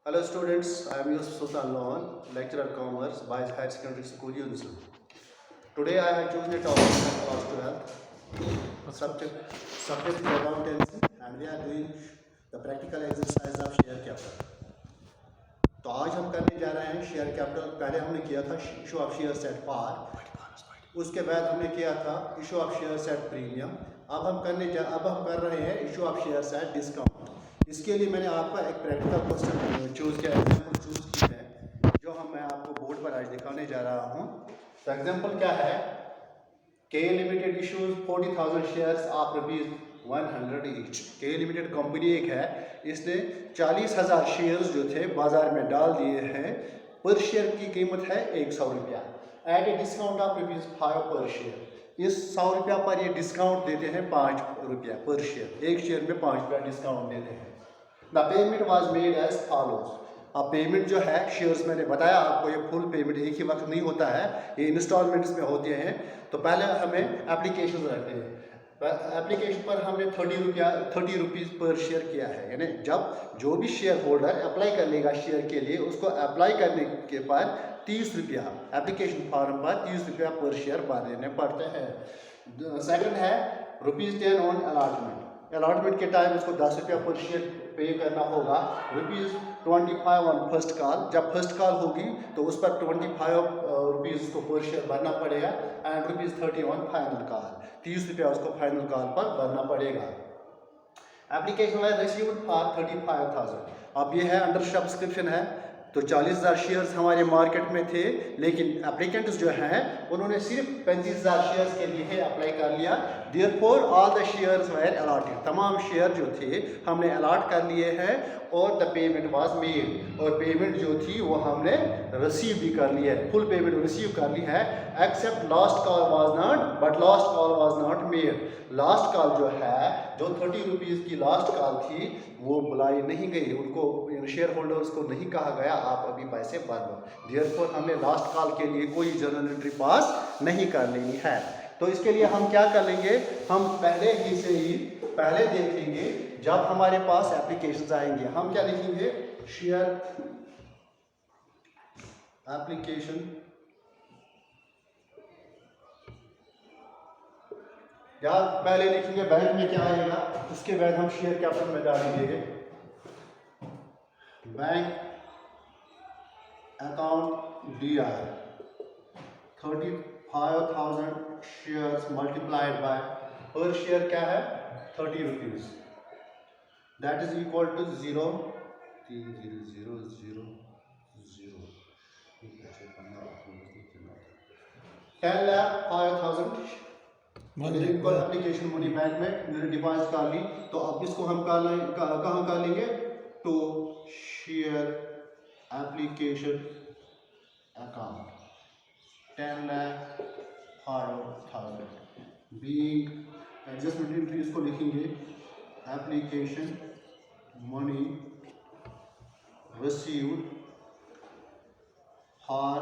Hello students, I am Yusuf Sultan Lawan, lecturer Commerce, Boys Higher Secondary School, UNISU. Today I have chosen a topic of class 12, subject is accountancy, and we are doing the practical exercise of share capital. तो आज हम करने जा रहे हैं share capital. पहले हमने किया था issue of shares at par, उसके बाद हमने किया था issue of shares at premium. अब हम कर रहे हैं issue of shares at discount. इसके लिए मैंने आपका एक प्रैक्टिकल क्वेश्चन चूज़ किया, एग्जाम्पल चूज़ की है, जो मैं आपको बोर्ड पर आज दिखाने जा रहा हूँ। तो एग्जाम्पल क्या है, के limited issues 40,000 shares of ₹100 each. के लिमिटेड कंपनी एक है, इसने 40,000 शेयर्स जो थे बाजार में डाल दिए हैं। पर शेयर की कीमत है ₹100 एट ए डिस्काउंट ऑफ ₹5 पर शेयर। इस ₹100 पर ये डिस्काउंट देते हैं ₹5 पर शेयर, एक शेयर में ₹5 डिस्काउंट देते हैं। The payment was made as follows. अब पेमेंट जो है शेयर्स, मैंने बताया आपको ये फुल पेमेंट एक ही वक्त नहीं होता है, ये इंस्टॉलमेंट्स में होते हैं। तो पहले हमें एप्लीकेशन रखते हैं। एप्लीकेशन पर हमने ₹30 पर शेयर किया है, यानी जब जो भी शेयर होल्डर अप्लाई कर लेगा शेयर के लिए, उसको अप्लाई करने के बाद ₹30 एप्लीकेशन फॉर्म पर ₹30 पर शेयर भरने पड़ते हैं। सेकंड है ₹10 ऑन अलॉटमेंट। अलॉटमेंट के टाइम उसको ₹10 पर शेयर पे करना होगा। ₹25 ऑन फर्स्ट कॉल, जब फर्स्ट कॉल होगी तो उस पर ₹25 को पर शेयर भरना पड़ेगा। एंड ₹30 ऑन फाइनल कॉल, ₹30 उसको फाइनल कॉल पर भरना पड़ेगा। Application was received for 35,000। अब ये है अंडर सब्सक्रिप्शन है, तो 40,000 शेयर्स हमारे मार्केट में थे, लेकिन एप्लीकेंट्स जो हैं उन्होंने सिर्फ 35,000 शेयर्स के लिए अप्लाई कर लिया। Therefore all the shares were allotted, तमाम शेयर जो थे हमने अलॉट कर लिए हैं। और द पेमेंट वाज मेड, और पेमेंट जो थी वो हमने रिसीव भी कर ली है, फुल पेमेंट रिसीव कर ली है। Except last call was not, but last call was not made. Last call जो है, जो ₹30 की लास्ट कॉल थी, वो बुलाई नहीं गई, उनको शेयर होल्डर्स को नहीं कहा गया आप अभी पैसे भर लो। देयरफॉर हमने लास्ट कॉल के लिए कोई जर्नल एंट्री पास नहीं कर लेनी है। तो इसके लिए हम क्या कर लेंगे, हम पहले ही से ही पहले देखेंगे, जब हमारे पास एप्लीकेशंस आएंगे हम क्या लिखेंगे, शेयर एप्लीकेशन, या पहले लिखेंगे बैंक में क्या आएगा, उसके बाद हम शेयर कैपिटल में डालेंगे bank account DR 35,000 shares multiplied by, पर शेयर क्या है ₹30, that is equal to 0 10,05,000 application money bank में डिपॉजिट कर ली। तो अब इसको हम कहाँ कर लेंगे, तो share application account 10,05,000 being adjustment entry, इसको लिखेंगे application money received for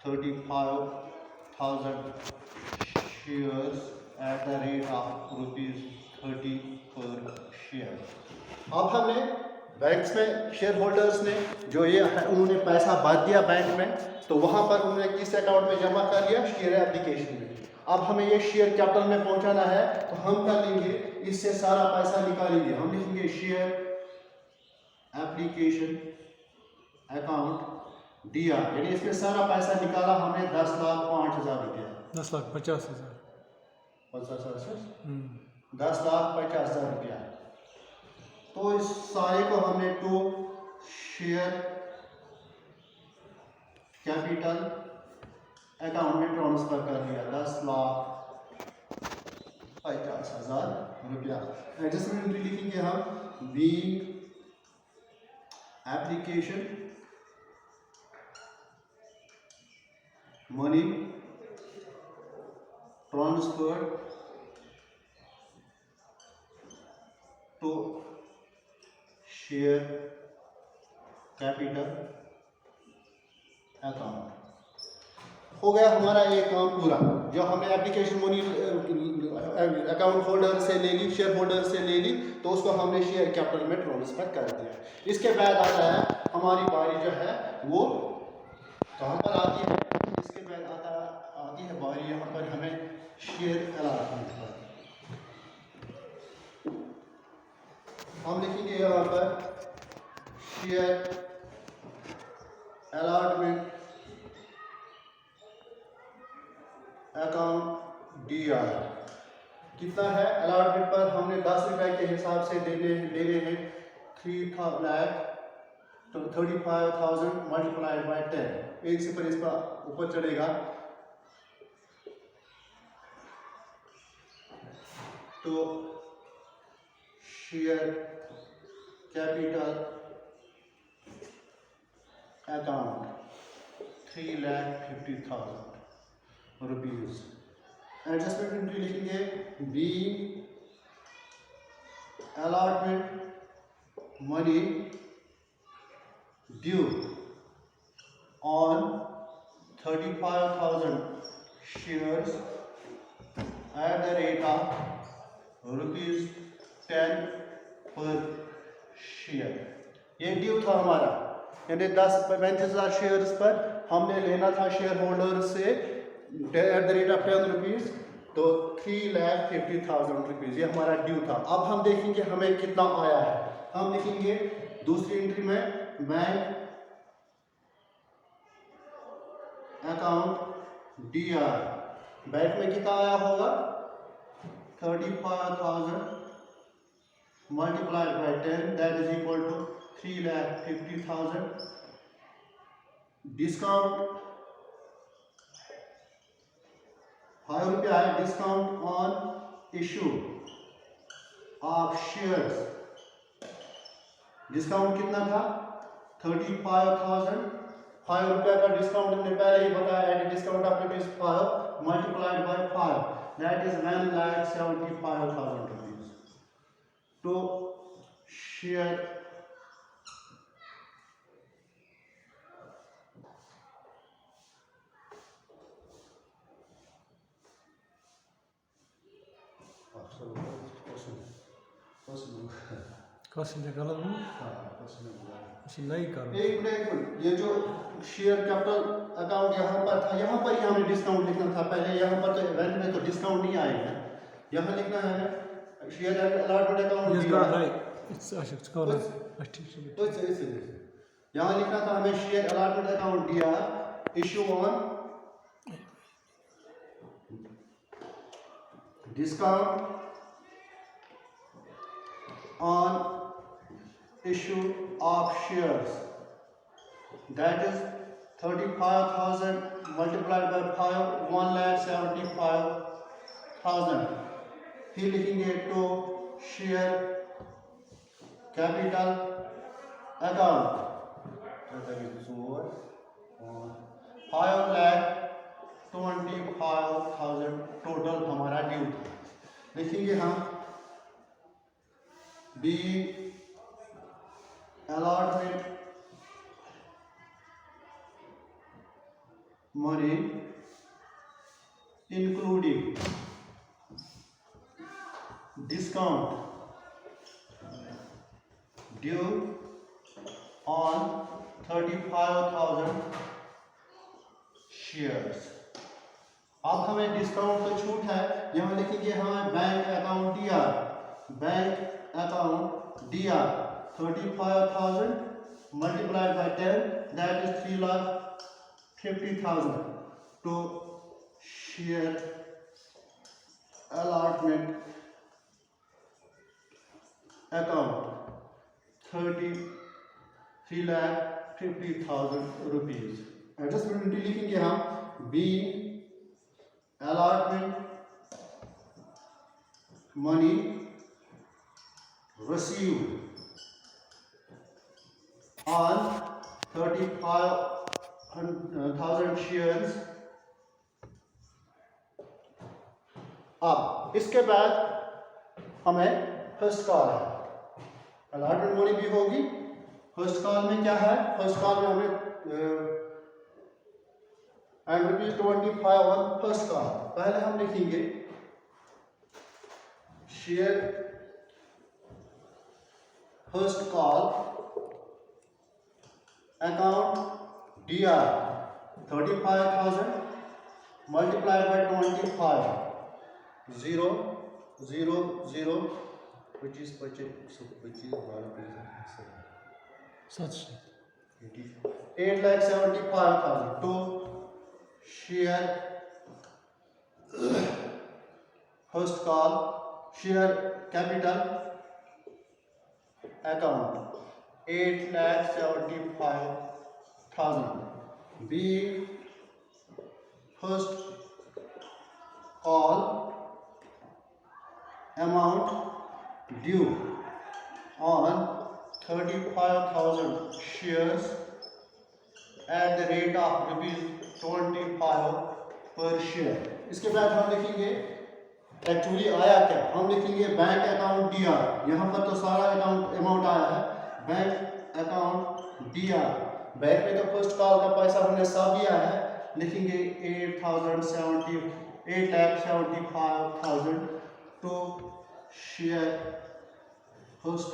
35,000 shares at the rate of ₹30 पर शेयर। अब हमने बैंक्स में शेयर होल्डर्स ने जो ये है, उन्होंने पैसा भर दिया बैंक में, तो वहाँ पर उन्होंने किस अकाउंट में जमा कर लिया, शेयर एप्लीकेशन में। अब हमें ये शेयर कैपिटल में पहुँचाना है, तो हम क्या लेंगे, इससे सारा पैसा निकालेंगे। हम लिखेंगे शेयर एप्लीकेशन अकाउंट DR, यानी इसमें सारा पैसा निकाला हमने ₹10,05,000, ₹10,50,000। 10,50,000। तो इस सारे को हमने टू शेयर कैपिटल अकाउंट में ट्रांसफर कर दिया, ₹10,50,000। एडजस्टमेंट एंट्री लिखेंगे हम, being application money transfer to share capital account. हो गया हमारा ये काम पूरा। जो हमने एप्लीकेशन मनी अकाउंट होल्डर से ले ली, शेयर होल्डर से ले ली, तो उसको हमने शेयर कैपिटल में ट्रांसफर कर दिया। इसके बाद आता है हमारी बारी जो है वो कहाँ पर आती है? इसके बाद आती है बारी यहाँ पर हमें शेयर अलॉटमेंट पर। हम लिखेंगे यहाँ पर शेयर अलॉटमेंट अकाउंट DI कितना है? अलॉटमेंट पर हमने 10 रुपए के हिसाब से देने हैं 35,000 मल्टीप्लाइड बाय 10। एक सिफर इस पर ऊपर चढ़ेगा तो share capital account 3,50,000 rupees. Adjustment entry लिखेंगे b allotment money due on 35,000 shares at the rate of ₹10 per share। ये ड्यू था हमारा, यानी 35,000 शेयर्स पर हमने लेना था शेयर होल्डर से at the rate of 10 rupees, तो 3,50,000 रुपीज़ ये हमारा ड्यू था। अब हम देखेंगे हमें कितना आया है। हम लिखेंगे दूसरी एंट्री में बैंक अकाउंट DI, बैंक में कितना आया होगा? 35,000 multiplied by 10 that is equal to 3,50,000। Discount 5 रुपया है, discount on issue of shares. Discount कितना था? 35,000। 5 रुपया का डिस्काउंट हमने पहले ही बताया, at discount of ₹5 multiplied by 5 that is 1,75,000 rupees. तो शेयर नहीं करो। एक मिनट, ये जो शेयर कैपिटल अकाउंट यहाँ पर था, यहाँ पर ही हमें डिस्काउंट लिखना था पहले। यहाँ पर तो इवेंट में तो डिस्काउंट नहीं आएगा, यहाँ लिखना है शेयर अलॉटमेंट अकाउंट। यहाँ लिखना था हमें share allotment account DI issue on discount on issue of shares that is 35,000 multiplied by 5 1,75,000। फिर लिखेंगे तो शेयर कैपिटल अकाउंट 5,25,000 टोटल हमारा ड्यू था। लिखेंगे हम B allotment money including discount due on 35,000 shares। अब हमें डिस्काउंट तो छूट है, यहाँ लिखेंगे हमें bank account DI, bank account DI 35,000 multiplied by 10 that is 3,50,000 to share allotment account 3,50,000 rupees। Adjustment लिखेंगे हम B allotment money received on 35,000 shares। अब इसके बाद हमें फर्स्ट कॉल है, अलॉटमेंट मनी भी होगी। फर्स्ट कॉल में क्या है? फर्स्ट कॉल में हमें एंड ₹25 ऑन फर्स्ट कॉल। पहले हम लिखेंगे share first call account DR 35,000 multiplied by 25 0 0 0 which is 8,75,000 to share first call share capital account 8,75,000 B first call amount due on 35,000 shares at the rate of ₹25 per share। इसके बाद हम लिखेंगे actually आया क्या, हम लिखेंगे बैंक अकाउंट DR। यहाँ पर तो सारा अमाउंट आया है, बैंक अकाउंट DR। बैंक में तो फर्स्ट कॉल का पैसा हमने सब दिया है, लिखेंगे 8,75,000 to share first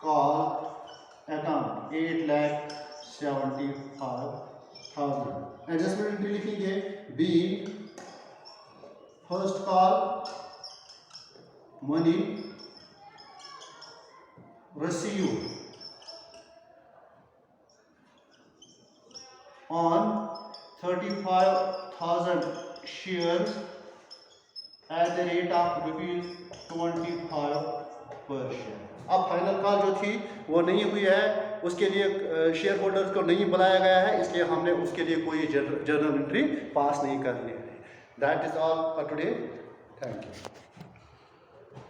call account 8,75,000। Adjustment entry लिखेंगे B first call money receive on 35,000 shares at the rate of ₹25 per share। अब फाइनल कॉल जो थी वो नहीं हुई है, उसके लिए शेयर होल्डर्स को नहीं बुलाया गया है, इसलिए हमने उसके लिए कोई जर्नल एंट्री पास नहीं करनी है। That is all for today, thank you.